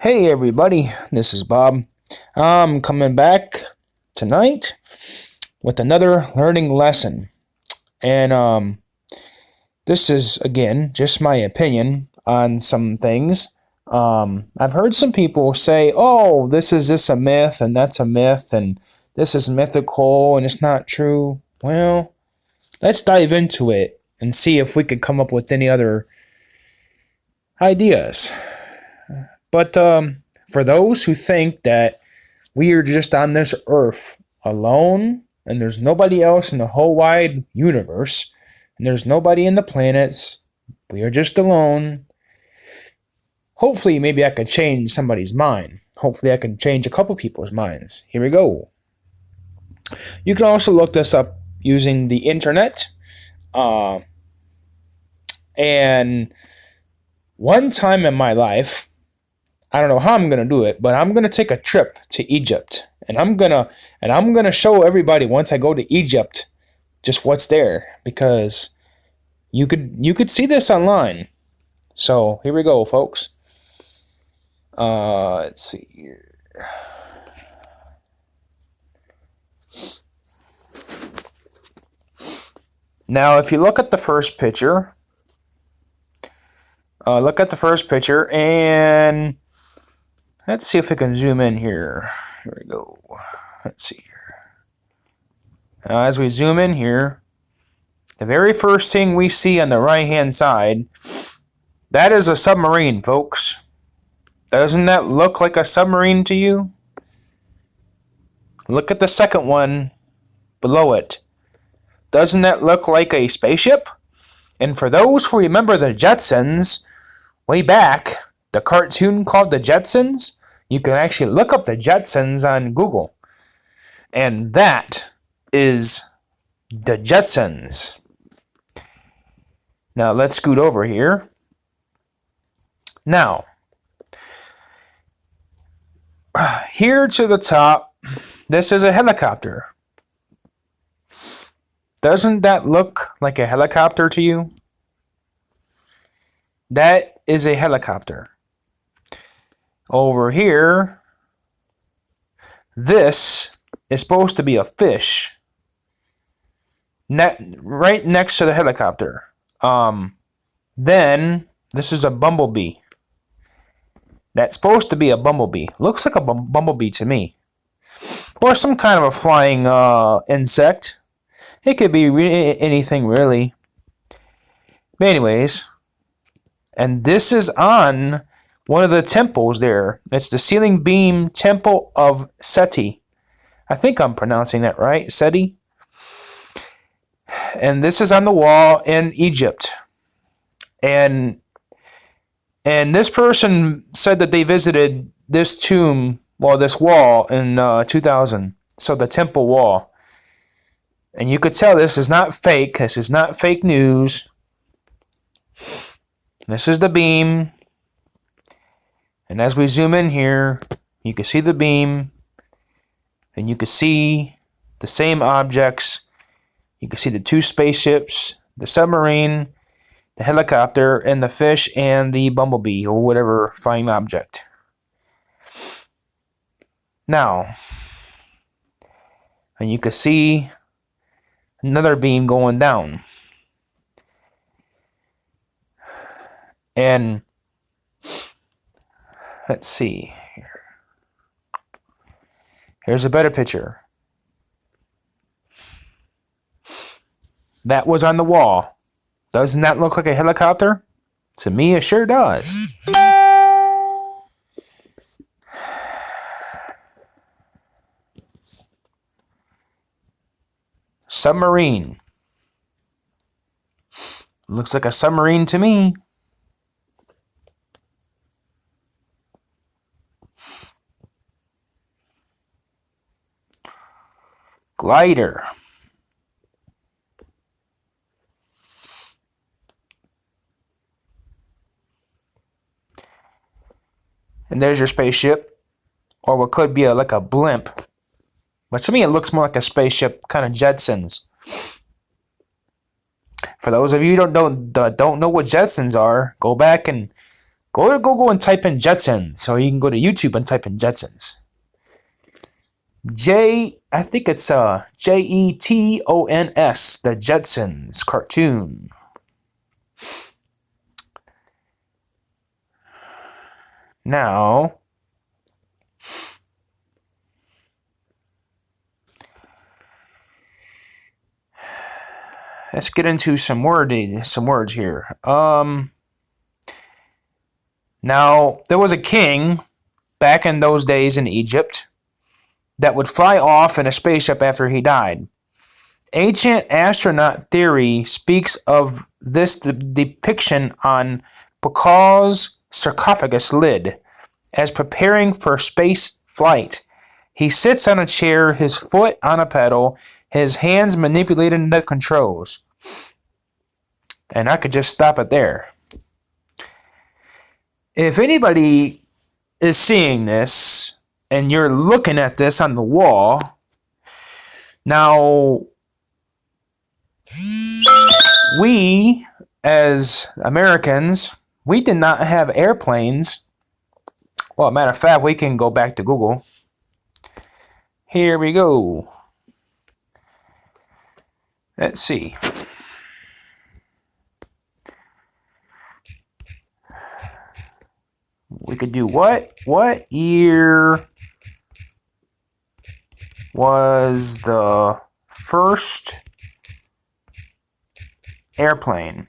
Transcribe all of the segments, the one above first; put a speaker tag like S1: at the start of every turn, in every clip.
S1: Hey everybody, this is Bob. I'm coming back tonight with another learning lesson. And this is again just my opinion on some things. I've heard some people say, "Oh, this is just a myth and that's a myth and this is mythical and it's not true." Well, let's dive into it and see if we could come up with any other ideas. But for those who think that we are just on this earth alone and there's nobody else in the whole wide universe and there's nobody in the planets, we are just alone. Hopefully, maybe I could change somebody's mind. Hopefully, I can change a couple people's minds. Here we go. You can also look this up using the internet. And one time in my life, I don't know how I'm gonna do it, but I'm gonna take a trip to Egypt, and I'm gonna show everybody once I go to Egypt just what's there, because you could see this online. So here we go, folks. Let's see here. Now, if you look at the first picture, and let's see if we can zoom in here. Here we go. Let's see here. Now, as we zoom in here, the very first thing we see on the right-hand side, that is a submarine, folks. Doesn't that look like a submarine to you? Look at the second one below it. Doesn't that look like a spaceship? And for those who remember the Jetsons, way back, the cartoon called the Jetsons, you can actually look up the Jetsons on Google. And that is the Jetsons. Now let's scoot over here. Now, here to the top, this is a helicopter. Doesn't that look like a helicopter to you? That is a helicopter. Over here, this is supposed to be a fish. Right next to the helicopter. Then, this is a bumblebee. That's supposed to be a bumblebee. Looks like a bumblebee to me. Or some kind of a flying insect. It could be anything, really. But anyways, and this is on one of the temples there. It's the ceiling beam temple of Seti. I think I'm pronouncing that right, Seti. And this is on the wall in Egypt. And this person said that they visited this tomb, well, this wall in 2000. So the temple wall. And you could tell this is not fake. This is not fake news. This is the beam. And as we zoom in here, you can see the beam. And you can see the same objects. You can see the two spaceships, the submarine, the helicopter, and the fish, and the bumblebee, or whatever flying object. Now, and you can see another beam going down. And let's see here. Here's a better picture. That was on the wall. Doesn't that look like a helicopter? To me, it sure does. Submarine. Looks like a submarine to me. Glider. And there's your spaceship. Or what could be like a blimp. But to me, it looks more like a spaceship, kind of Jetsons. For those of you who don't know what Jetsons are, go back and Go to Google and type in Jetsons, or you can go to YouTube and type in Jetsons. I think it's Jetons, the Jetsons cartoon. Now, let's get into some words here. Now, there was a king back in those days in Egypt that would fly off in a spaceship after he died. Ancient astronaut theory speaks of this depiction on Bacall's sarcophagus lid as preparing for space flight. He sits on a chair, his foot on a pedal, his hands manipulating the controls. And I could just stop it there. If anybody is seeing this and you're looking at this on the wall, now we as Americans, we did not have airplanes. Well, matter of fact, we can go back to Google. Here we go. Let's see. We could do what? What year was the first airplane?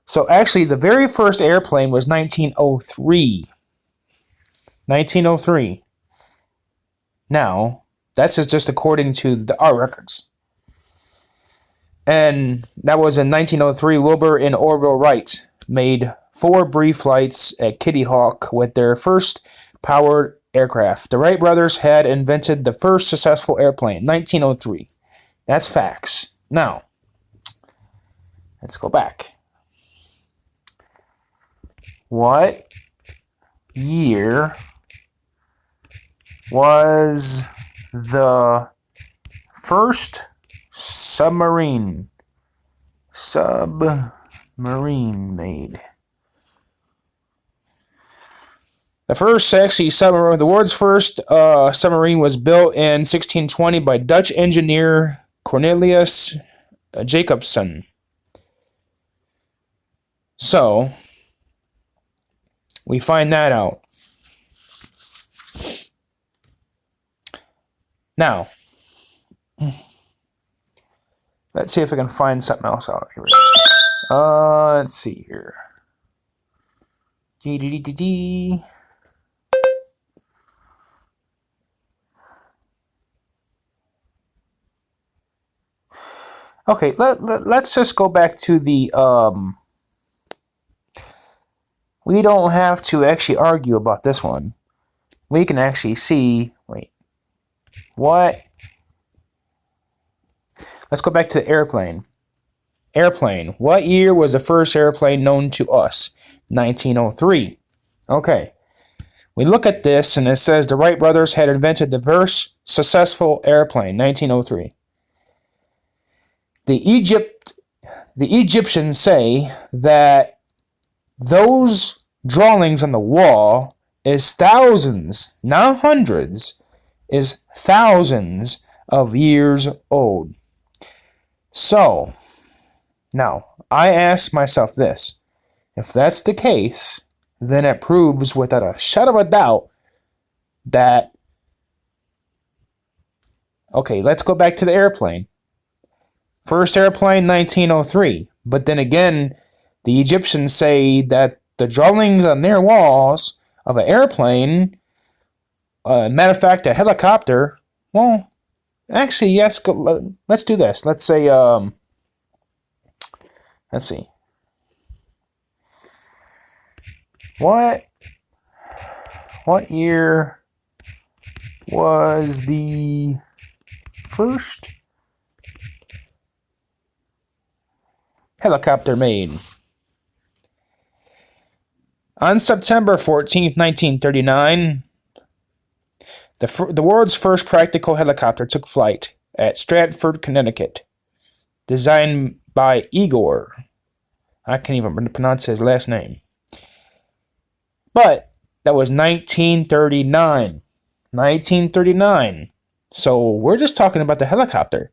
S1: So actually, the very first airplane was 1903. 1903. Now, that's just according to our records. And that was in 1903. Wilbur and Orville Wright made 4 brief flights at Kitty Hawk with their first powered aircraft. The Wright brothers had invented the first successful airplane, 1903. That's facts. Now, let's go back. What year was the first submarine made? The first actually submarine, the world's first submarine was built in 1620 by Dutch engineer Cornelius Jacobson. So, we find that out. Now, let's see if I can find something else out here. Let's see here. Okay, let's just go back to the we don't have to actually argue about this one. We can actually see, wait, what? Let's go back to the airplane. Airplane. What year was the first airplane known to us? 1903. Okay. We look at this and it says the Wright brothers had invented the first successful airplane, 1903. The Egyptians say that those drawings on the wall is thousands, not hundreds, is thousands of years old. So, now, I ask myself this. If that's the case, then it proves without a shadow of a doubt that, okay, let's go back to the airplane. First airplane, 1903. But then again, the Egyptians say that the drawings on their walls of an airplane, matter of fact, a helicopter, well, actually, yes, let's do this. Let's say, let's see. What year was the first helicopter made? On September 14th, 1939, the world's first practical helicopter took flight at Stratford, Connecticut, designed by Igor I can't even pronounce his last name. But that was 1939. 1939. So we're just talking about the helicopter.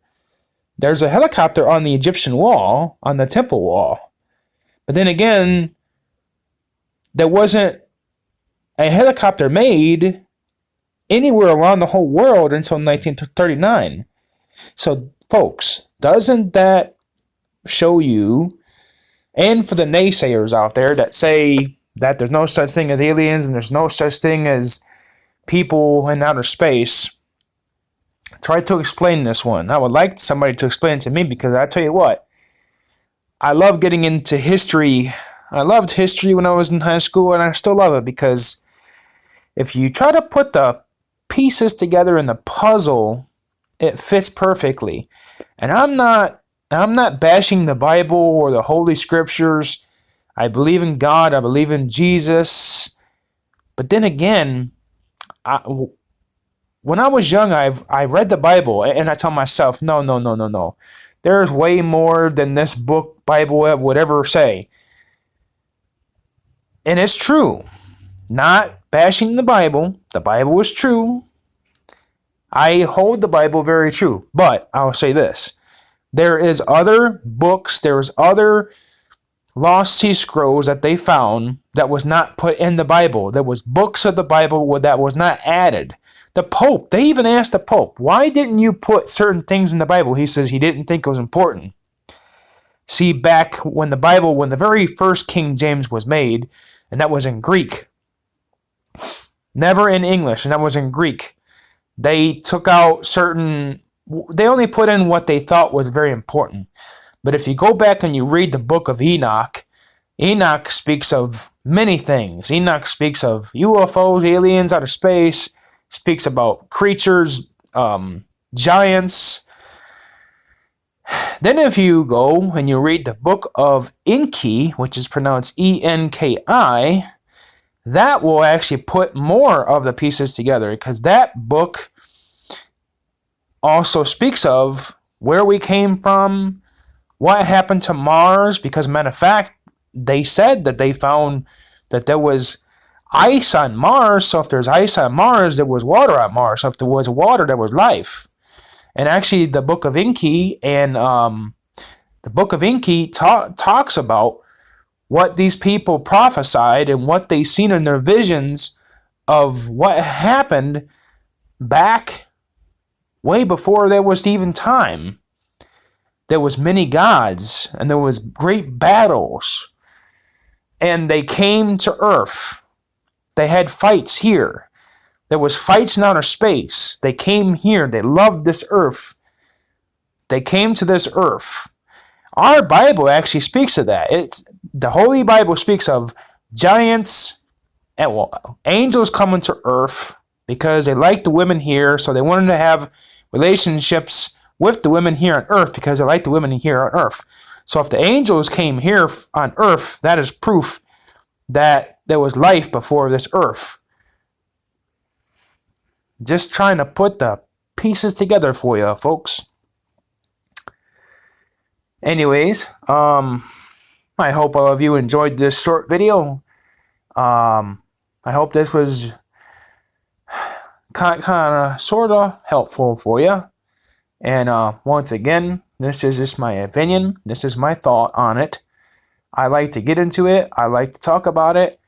S1: There's a helicopter on the Egyptian wall, on the temple wall. But then again, there wasn't a helicopter made anywhere around the whole world until 1939. So, folks, doesn't that show you, and for the naysayers out there that say that there's no such thing as aliens and there's no such thing as people in outer space, try to explain this one. I would like somebody to explain it to me, because I tell you what, I love getting into history. I loved history when I was in high school, and I still love it, because if you try to put the pieces together in the puzzle, it fits perfectly. And I'm not bashing the Bible or the Holy Scriptures. I believe in God. I believe in Jesus. But then again, when I was young, I read the Bible, and I tell myself, no. There's way more than this book, Bible, would ever say. And it's true. Not bashing the Bible. The Bible is true. I hold the Bible very true. But I'll say this. There is other books, there's other lost sea scrolls that they found that was not put in the Bible. There was books of the Bible that was not added. The Pope, they even asked the Pope, why didn't you put certain things in the Bible? He says he didn't think it was important. See, back when the very first King James was made, and that was in Greek, never in English, and that was in Greek, they took out they only put in what they thought was very important. But if you go back and you read the book of Enoch, Enoch speaks of many things. Enoch speaks of UFOs, aliens out of space, speaks about creatures, giants. Then if you go and you read the book of Enki, which is pronounced Enki, that will actually put more of the pieces together, because that book also speaks of where we came from, what happened to Mars, because matter of fact, they said that they found that there was ice on Mars. So if there's ice on Mars, there was water on Mars. So if there was water, there was life. And actually, the book of Enki talks about what these people prophesied and what they seen in their visions of what happened back way before there was even time. There was many gods, and there was great battles, and they came to Earth. They had fights here. There was fights in outer space. They came here. They loved this Earth. They came to this Earth. Our Bible actually speaks of that. The Holy Bible speaks of giants and angels coming to Earth because they liked the women here, so they wanted to have relationships with the women here on Earth because they liked the women here on Earth. So if the angels came here on Earth, that is proof that there was life before this Earth. Just trying to put the pieces together for you, folks. Anyways, I hope all of you enjoyed this short video. I hope this was kind of, sort of helpful for you. And once again, this is just my opinion. This is my thought on it. I like to get into it. I like to talk about it.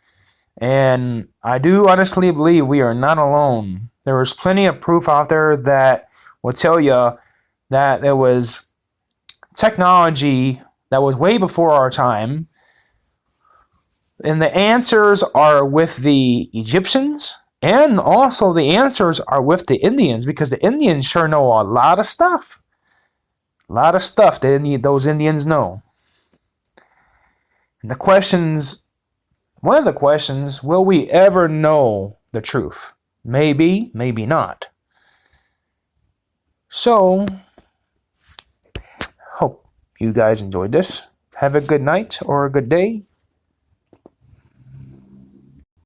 S1: And I do honestly believe we are not alone. There is plenty of proof out there that will tell you that there was technology that was way before our time. And the answers are with the Egyptians. And also the answers are with the Indians, because the Indians sure know a lot of stuff. A lot of stuff that those Indians know. And one of the questions, will we ever know the truth? Maybe, maybe not. So, hope you guys enjoyed this. Have a good night or a good day.